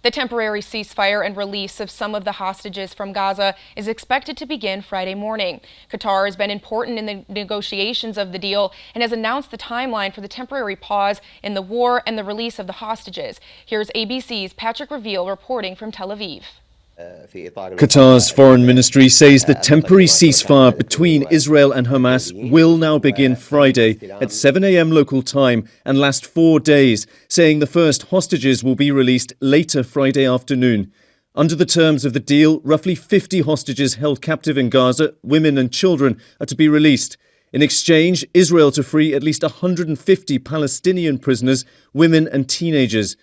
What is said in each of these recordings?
The temporary ceasefire and release of some of the hostages from Gaza is expected to begin Friday morning. Qatar has been important in the negotiations of the deal and has announced the timeline for the temporary pause in the war and the release of the hostages. Here's ABC's Patrick Reveal reporting from Tel Aviv. Qatar's foreign ministry says the temporary ceasefire between Israel and Hamas will now begin Friday at 7 a.m. local time and last 4 days, saying the first hostages will be released later Friday afternoon. Under the terms of the deal, roughly 50 hostages held captive in Gaza, women and children, are to be released. In exchange, Israel to free at least 150 Palestinian prisoners, women and teenagers.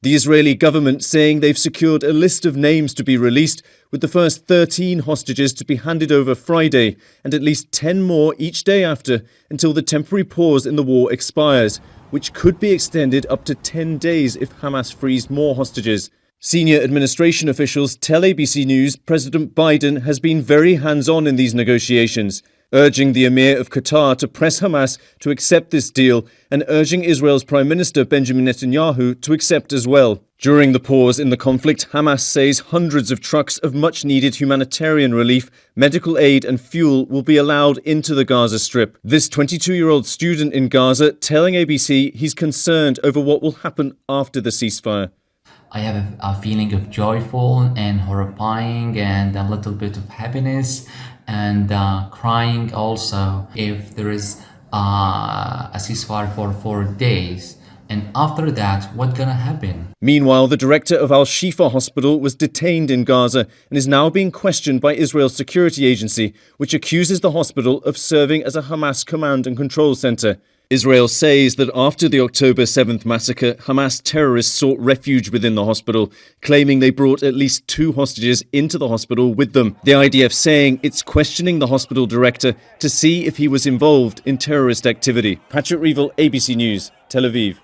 The Israeli government saying they've secured a list of names to be released, with the first 13 hostages to be handed over Friday and at least 10 more each day after until the temporary pause in the war expires, which could be extended up to 10 days if Hamas frees more hostages. Senior administration officials tell ABC News President Biden has been very hands-on in these negotiations, urging the Emir of Qatar to press Hamas to accept this deal and urging Israel's Prime Minister Benjamin Netanyahu to accept as well. During the pause in the conflict, Hamas says hundreds of trucks of much-needed humanitarian relief, medical aid and fuel will be allowed into the Gaza Strip. This 22-year-old student in Gaza telling ABC he's concerned over what will happen after the ceasefire. I have a feeling of joyful and horrifying and a little bit of happiness and crying also if there is a ceasefire for 4 days. And after that, what's gonna happen? Meanwhile, the director of Al-Shifa Hospital was detained in Gaza and is now being questioned by Israel's security agency, which accuses the hospital of serving as a Hamas command and control center. Israel says that after the October 7th massacre, Hamas terrorists sought refuge within the hospital, claiming they brought at least 2 hostages into the hospital with them. The IDF saying it's questioning the hospital director to see if he was involved in terrorist activity. Patrick Reveal, ABC News, Tel Aviv.